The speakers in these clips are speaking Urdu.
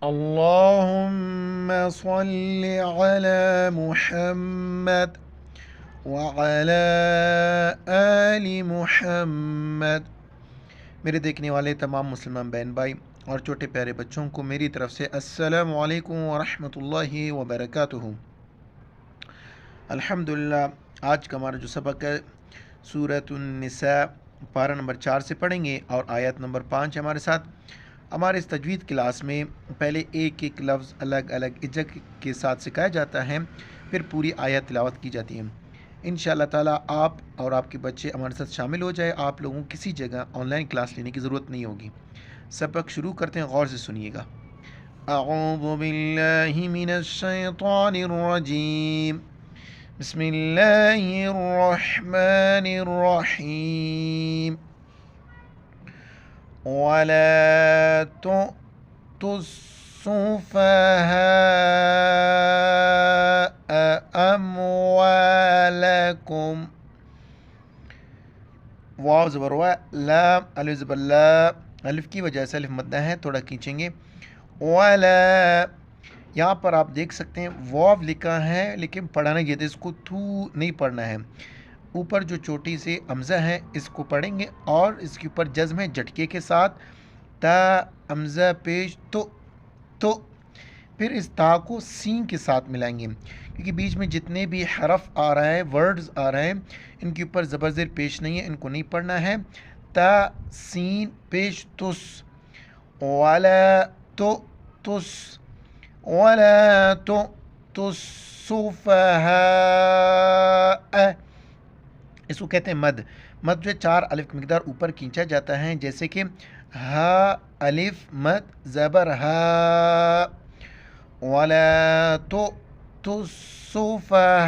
اللهم صل على محمد وعلى آل محمد۔ میرے دیکھنے والے تمام مسلمان بہن بھائی اور چھوٹے پیارے بچوں کو میری طرف سے السلام علیکم ورحمۃ اللہ وبرکاتہ۔ الحمدللہ، آج کا ہمارا جو سبق ہے سورۃ النساء پارہ نمبر 4 سے پڑھیں گے اور آیت نمبر 5 ہمارے ساتھ۔ ہمارے اس تجوید کلاس میں پہلے ایک ایک لفظ الگ الگ اجگ کے ساتھ سکھایا جاتا ہے، پھر پوری آیت تلاوت کی جاتی ہے۔ انشاءاللہ تعالیٰ آپ اور آپ کے بچے ہمارے ساتھ شامل ہو جائے، آپ لوگوں کو کسی جگہ آن لائن کلاس لینے کی ضرورت نہیں ہوگی۔ سبق شروع کرتے ہیں، غور سے سنیے گا۔ اعوذ باللہ من الشیطان الرجیم، بسم اللہ الرحمن الرحیم۔ وَلَا تُؤْتُوا السُّفَهَاءَ أَمْوَالَكُمْ۔ واو زبر وا، لام الف زبر لا، الف کی وجہ سے الف مدہ ہے، تھوڑا کھینچیں گے۔ وَلَا، یہاں پر آپ دیکھ سکتے ہیں واو لکھا ہے لیکن پڑھا نہیں جاتا، اس کو تھو نہیں پڑھنا ہے۔ اوپر جو چھوٹی سی حمزہ ہے اس کو پڑھیں گے اور اس کے اوپر جزم ہے جھٹکے کے ساتھ، تا حمزہ پیش تو، پھر اس تا کو سین کے ساتھ ملائیں گے، کیونکہ بیچ میں جتنے بھی حرف آ رہا ہے، ورڈز آ رہے ہیں، ان کے اوپر زبر زیر پیش نہیں ہے، ان کو نہیں پڑھنا ہے۔ تا سین پیش تس، ولا تو تس، ولا تو السفہاء، اس کو کہتے ہیں مد۔ مد جو 4 الف کی مقدار اوپر کھینچا جاتا ہے، جیسے کہ ہا الف مد زبر ہا، ولا تؤتوا السفهاء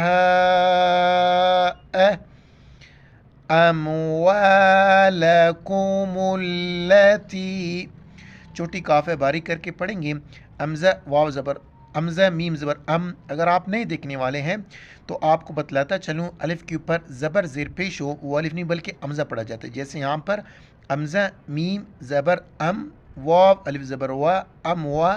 اموالکم التی، چھوٹی کاف ہے باریک کر کے پڑھیں گے۔ حمزہ واو زبر حمزہ میم زبر ام، اگر آپ نہیں دیکھنے والے ہیں تو آپ کو بتلاتا چلوں، الف کے اوپر زبر زیر پیش ہو وہ الف نہیں بلکہ حمزہ پڑھا جاتا ہے، جیسے یہاں پر حمزہ میم زبر ام، واو الف زبر وا، ام وا،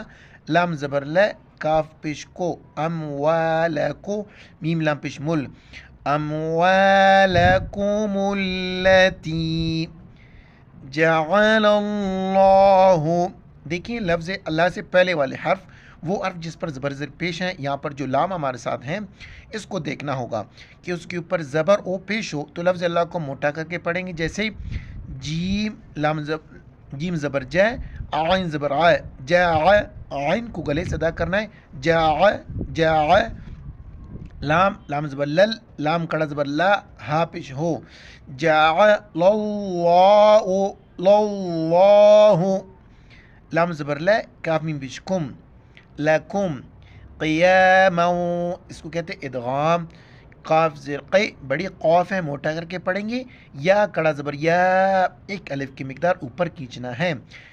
لام زبر ل، کاف پیش کو، اموالکو، میم لام پیش مل، اموالکم التی جعل اللہ، دیکھیں لفظ اللہ سے پہلے والے حرف، وہ حرف جس پر زبر زیر پیش ہیں، یہاں پر جو لام ہمارے ساتھ ہیں اس کو دیکھنا ہوگا کہ اس کے اوپر زبر او پیش ہو تو لفظ اللہ کو موٹا کر کے پڑھیں گے، جیسے جیم لام جیم زبر جے، آئین زبر آئے، جا آئین کو گلے سے ادا کرنا ہے، جا جا، لام لام زبر لل، لام کڑا زبر لا، ہا پیش ہو، جعل اللہ اللہ، لام زبر ل، کاف میم پیش کم، لکم، قیاما، اس کو کہتے ہیں ادغام، قاف زیر قی، بڑی قاف ہے موٹا کر کے پڑھیں گے، یا کڑا زبر یا، ایک الف کی مقدار اوپر کھینچنا ہے،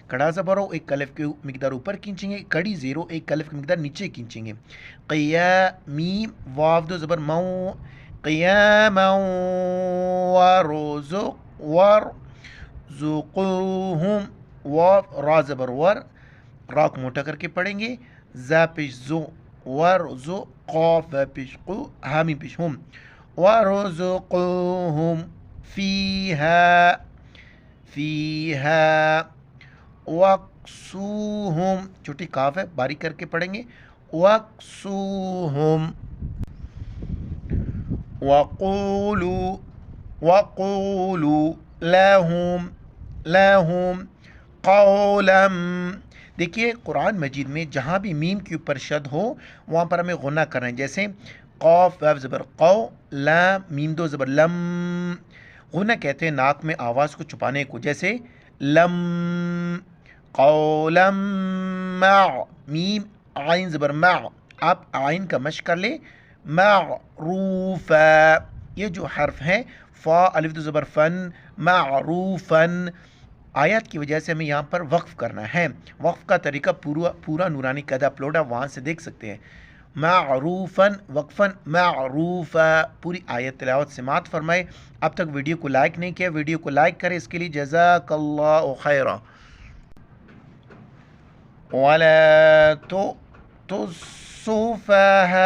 کڑا زبر ہو ایک الف کی مقدار اوپر کھینچیں گے، کڑی زیرو ایک الف کی مقدار نیچے کھینچیں گے، قیامیم واو دو زبر مو، قیاما ورزقوہم، واو را زبر ور، را کو موٹا کر کے پڑھیں گے، زا پیش زو، ورزو، قاف پیش قو، حامی پیش ہم، ورزقوہم فیہا فیہا، وقسوہم، چھوٹی کاف ہے باریک کر کے پڑھیں گے، وقسوہم، وقولوا وقولوا لہم لہم قولا، دیکھیے قرآن مجید میں جہاں بھی میم کے اوپر شد ہو وہاں پر ہمیں غنہ کرنا ہے، جیسے قاف واو زبر قو، لام میم دو زبر لم، غنہ کہتے ہیں ناک میں آواز کو چھپانے کو، جیسے لم، قولا مع، میم عین زبر مع، آپ عین کا مشق کر لیں، معروفا، یہ جو حرف ہے فا الف دو زبر فن، معروفن، آیات کی وجہ سے ہمیں یہاں پر وقف کرنا ہے، وقف کا طریقہ پورا نورانی قاعدہ اپلوڈ ہے، وہاں سے دیکھ سکتے ہیں، معروفاً وقفاً معروفا، پوری آیت تلاوت سماعت فرمائے۔ اب تک ویڈیو کو لائک نہیں کیا، ویڈیو کو لائک کریں، اس کے لیے جزاک اللہ خیرہ۔ ولا تؤتوا السفهاء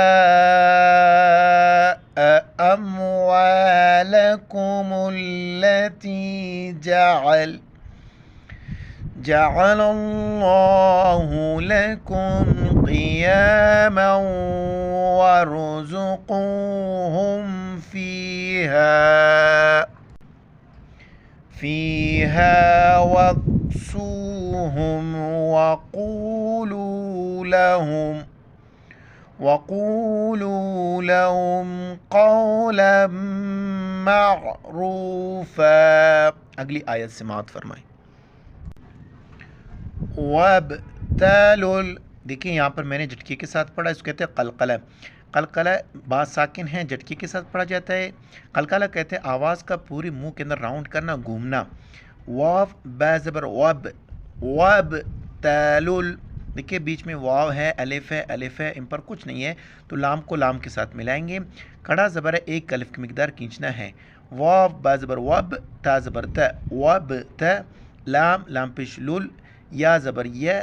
أموالكم التي جعل الله لكم قياما وارزقوهم فيها واكسوهم وقولوا لهم قولا معروفا. اگلی آیت سماعت فرمائیں. دیکھیں یہاں پر میں نے جھٹکے کے ساتھ پڑھا، اس کو کہتے ہیں قلقلہ. قلقلہ با ساکن ہے، جھٹکے کے ساتھ پڑھا جاتا ہے. قلقلہ کہتے ہیں آواز کا پوری منہ کے اندر راؤنڈ کرنا، گھومنا. واو با زبر وب تالل. دیکھیے بیچ میں واو ہے، الف ہے، ان پر کچھ نہیں ہے تو لام کو لام کے ساتھ ملائیں گے. کھڑا زبر ہے، ایک الف کی مقدار کھینچنا ہے. واو با زبر وب تا زبر تا وب تا. لام پیش لل، یا زبر یا،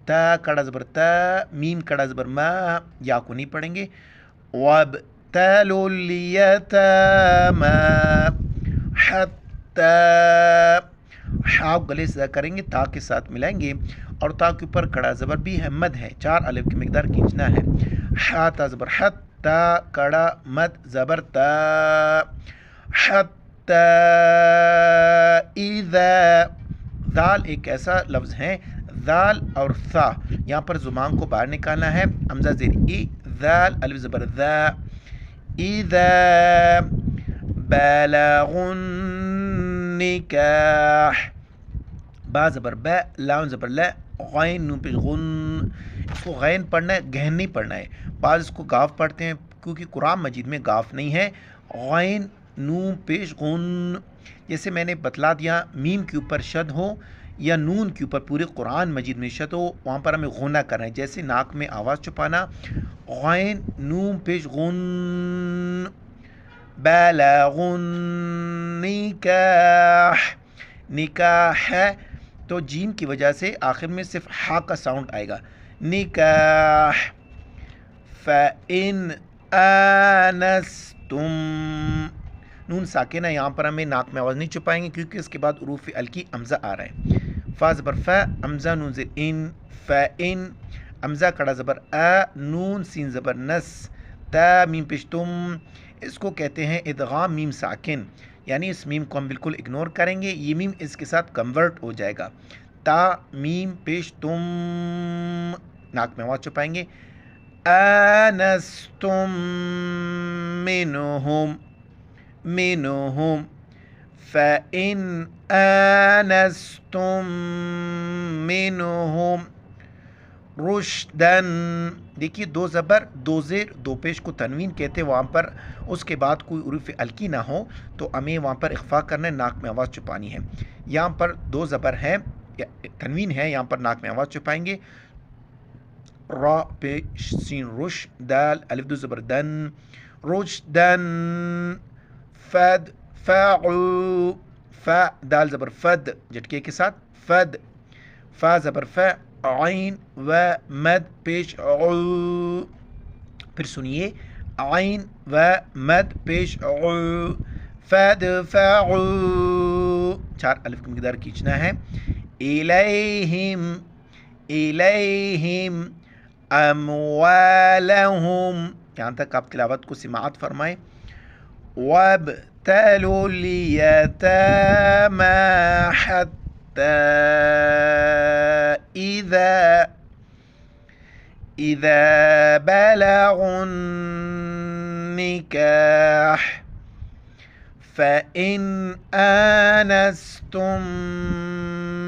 تا کڑا زبر تا، میم کڑا زبر ما، یا کو نہیں پڑھیں گے. وابتلوا الیتاما حتی، ہا گلے سے کریں گے، تا کے ساتھ ملائیں گے اور تا کے اوپر کڑا زبر بھی ہے، مد ہے، 4 الف کی مقدار کھینچنا ہے. ہا تا زبر حت، تا کڑا مد زبر تا. حتی اذا، ذال ایک ایسا لفظ ہے، ذال اور ثا، یہاں پر زبان کو باہر نکالنا ہے. حمزہ زیر ای، ذال الف زبر ذا. اذا بلغوا النکاح، با زبر با، لام زبر لا، غین نون پیش غن. اس کو غین پڑھنا ہے، گہن نہیں پڑھنا ہے. بعض اس کو گاف پڑھتے ہیں کیونکہ قرآن مجید میں گاف نہیں ہے. غین نون پیش غن، جیسے میں نے بتلا دیا، میم کے اوپر شد ہو یا نون کے اوپر پورے قرآن مجید میں شد ہو، وہاں پر ہمیں غنہ کرنا ہے. جیسے ناک میں آواز چھپانا، غین نون پیش غن. بالغوا النکاح، نکاح ہے تو جیم کی وجہ سے آخر میں صرف ہا کا ساؤنڈ آئے گا. نکاح. فَإِنْ آنَسْتُمْ، نون ساکن ہے، یہاں پر ہمیں ناک میں آواز نہیں چھپائیں گے کیونکہ اس کے بعد حروف الکی حمزہ آ رہا ہے. فا زبر فا، حمزہ نون زیر ان، فَإِنْ، حمزہ کڑا زبر آ، نون سین زبر نس، تا میم پیش تم. اس کو کہتے ہیں ادغام میم ساکن، یعنی اس میم کو ہم بالکل اگنور کریں گے، یہ میم اس کے ساتھ کنورٹ ہو جائے گا. تا میم پیش تم، ناک میں آواز چھپائیں گے. آنستم منہم فَإِنْ آنستم منہم رشدن. دیکھیے دو زبر، دو زیر، دو پیش کو تنوین کہتے ہیں. وہاں پر اس کے بعد کوئی حروف الکی نہ ہو تو ہمیں وہاں پر اخفا کرنا ہے، ناک میں آواز چھپانی ہے. یہاں پر دو زبر ہے، تنوین ہے، یہاں پر ناک میں آواز چھپائیں گے. را پیش سین رش، دال الف دو زبر دن، رشدن. فد فاعو، فا دال زبر فد، جھٹکے کے ساتھ فد. فا زبر فا، عین و مد پیش عو. پھر سنیے، عین و مد پیش عو. فادفعوا، 4 الف کی مقدار کھینچنا ہے. الیہم اموالہم، یہاں تک آپ تلاوت کو سماعت فرمائیں. وابتلوا الیتاما حتی اذا بلغوا النکاح فَإِنْ آنَسْتُم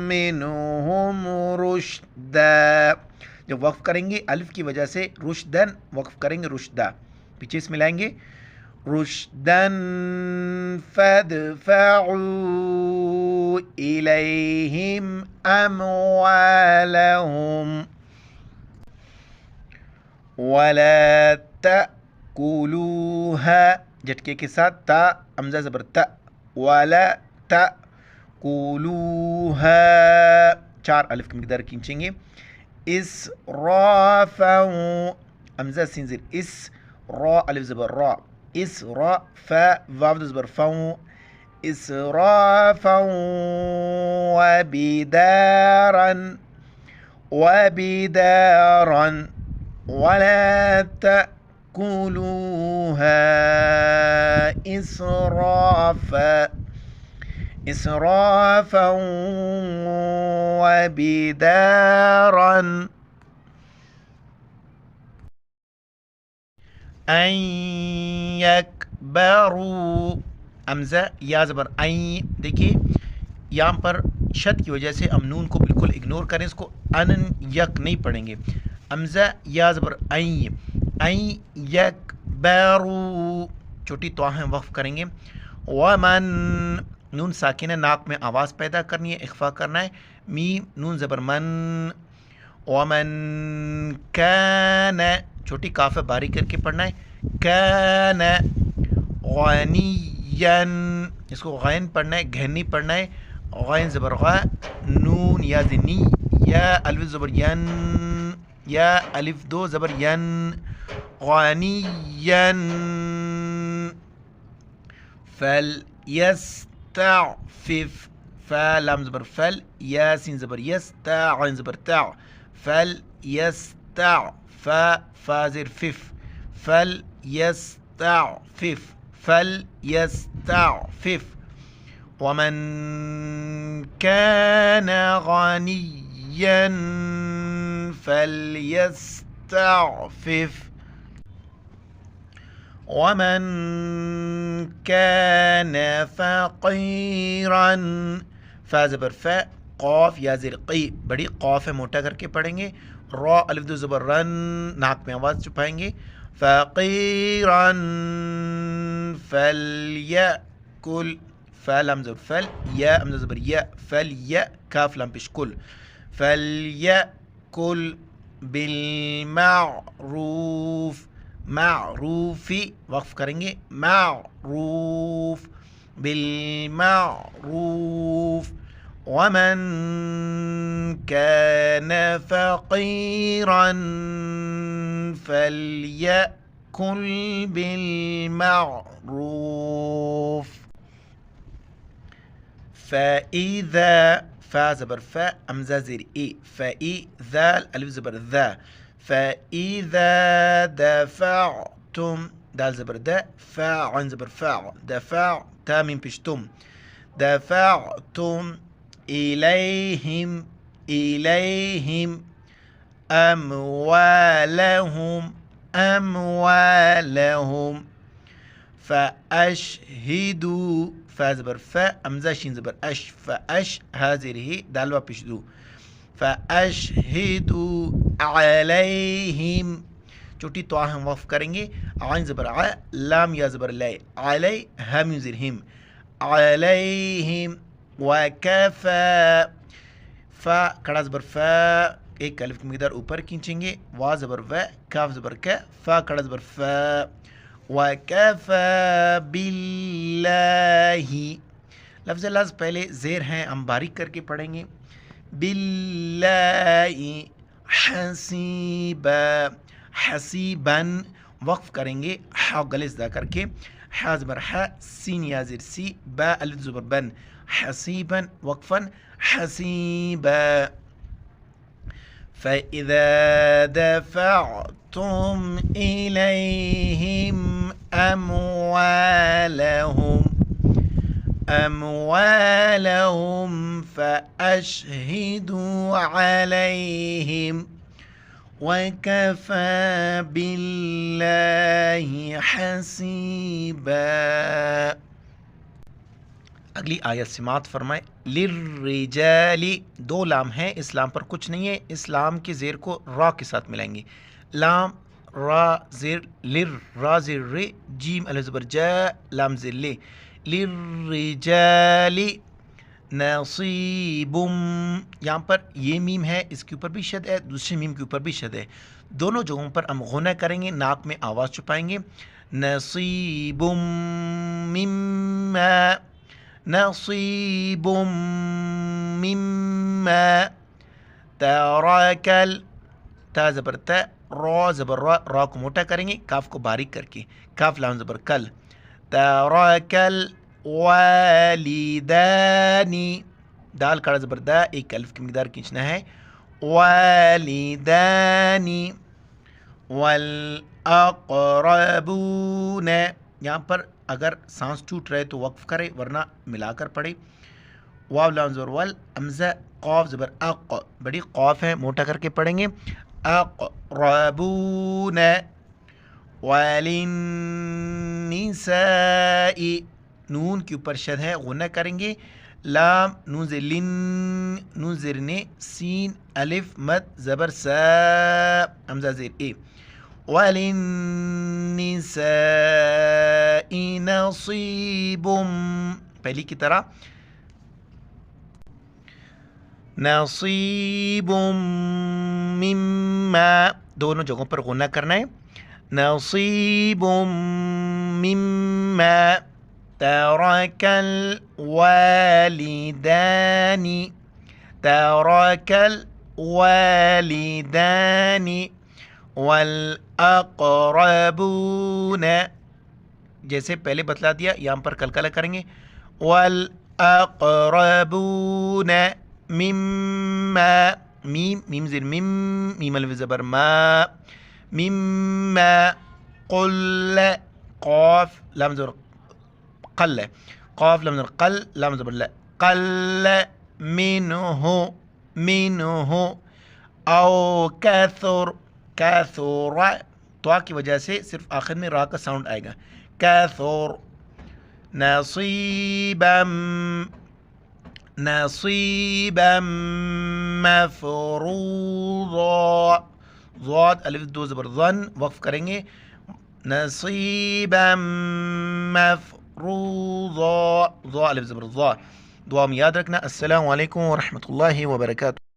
مِّنْهُمْ رُشْدًا. جب وقف کریں گے الف کی وجہ سے رشدن وقف کریں گے، رشدہ پیچھے اس ملائیں گے. رشدن فادفعوا الیہم اموالہم ولا تأکلوها، جھٹکے کے ساتھ تا حمزہ زبر تا، ولا تأکلوها، 4 الف کی مقدار کھینچیں گے. إسرافا همزة سين زير إس را ألف زبر را إسرافا واو زبر فو إسرافا وبدارا ولا تأكلوها إسرافا وبدارا أن يكبروا حمزہ یا زبر این. دیکھیے یہاں پر شد کی وجہ سے ہم نون کو بالکل اگنور کریں، اس کو ان یک نہیں پڑھیں گے. حمزہ یا زبر این یکبروا چھوٹی توہیں وقف کریں گے. ومن نون ساکنہ ناک میں آواز پیدا کرنی ہے، اخفا کرنا ہے. میم نون زبر من. ومن کان چھوٹی کاف باریک کر کے پڑھنا ہے. کان غنیًا اس کو غین پڑھنا ہے، گہن نہیں پڑھنا ہے. غین زبر غا نون یا ذنی یا الف زبر ین یا الف دو زبر ین غنیًا فلیستعفف فا لام زبر فل یا سین زبر یس تا غین زبر تا فلیستعف فا زر فف فليستعفف ومن كان غنيا فليستعفف ومن كان فقيرا فا زبر فا قاف یا زیر قی بڑی قاف ہے موٹا کر کے پڑھیں گے. را الف دو زبر رن ناک میں آواز چھپائیں گے. فقيرا فليأكل فا لام زبر فل یا امزہ زبر یا فلیا کاف لام پیش کل فليأكل بالمعروف معروفی وقف کریں گے. معروف بالمعروف. ومن كان فقيرا فليأكل بالمعروف. فإذا فا زبر فا همزة زير إي فإذا الألف زبر ذا فإذا دفعتم دال زبر دا فا عين زبر فا دفع تا من بشتم دفعتم إليهم أموالهم فأشهدوا فا زبر فا همزة شين زبر أش فأش هذه دالوا بشدو فأشهدوا عليهم چھوٹی تو ہم وقف کریں گے. عین زبر ع لام یا زبر لے علی ہم زر ہم علیہم. وکفا فا کڑا زبر فا ایک الف کی مقدار اوپر کھینچیں گے. وا زبر و کاف زبر کا فا کڑا زبر فا. وکفا باللہ لفظ لفظ پہلے زیر ہیں ہم باریک کر کے پڑھیں گے. باللہ حسیبا حسیباً وقف کریں گے ح گلے زدا کر کے. ح زبر ح سین یا زیر سی با الف زبر بن حسیباً وقفاً حسیبا. فإذا دفعتم إليهم أموالهم فأشهدوا عليهم وكفى بالله حسيبا. اگلی آیت سماعت فرمائے. للرجال دو لام ہیں، اس لام پر کچھ نہیں ہے. اس لام کے زیر کو را کے ساتھ ملائیں گے. لام را زیر لر را زیر ر جیم الف زبر جا لام زیر لے. للرجال نصیب یہاں پر یہ میم ہے اس کے اوپر بھی شد ہے، دوسرے میم کے اوپر بھی شد ہے. دونوں جگہوں پر ہم غنہ کریں گے، ناک میں آواز چھپائیں گے. نصیب مما نصیب مما ترک تا زبر تا، را زبر را، را کو موٹا کریں گے، کاف کو باریک کر کے، کاف لام زبر کل، ترکل والدانی، دال کڑا زبر دا، ایک الف کی مقدار کھینچنا ہے، والدانی، والاقربون، یہاں پر اگر سانس ٹوٹ رہے تو وقف کرے ورنہ ملا کر پڑھے، واو لام زبر ول، امزہ قاف زبر اق، بڑی قاف ہے موٹا کر کے پڑھیں گے، اقربون، وللنساء، نون کے اوپر شد ہے غنہ کریں گے، لام نون زیر لن، نون زیر نے، سین الف مد زبر سا، حمزہ زیر اے، وللنساء نصیب، پہلی کی طرح، نصیب مما، دونوں جگہوں پر غنہ کرنا ہے، نصیب مما ترک الوالدان، ترک الوالدان والاقربون، جیسے پہلے بتلا دیا یہاں پر کلکلہ کریں گے، والاقربون مما، میم میم زیر میم، میم الف زبر ما، مما قل، قاف لام زبر قل، قاف لام زبر قل، لام زبر لا، قل منہ، منہ، او کثر، کثر، تو کی وجہ سے صرف آخر میں را کا ساؤنڈ آئے گا، کثر، نصیبا، نصیبا مفروضا، ضاد الف دو زبر ظن، وقف کریں گے، نصیبا مفروضا، ضا الف زبر ضا، دعا میں یاد رکھنا۔ السلام علیکم ورحمۃ اللہ وبرکاتہ۔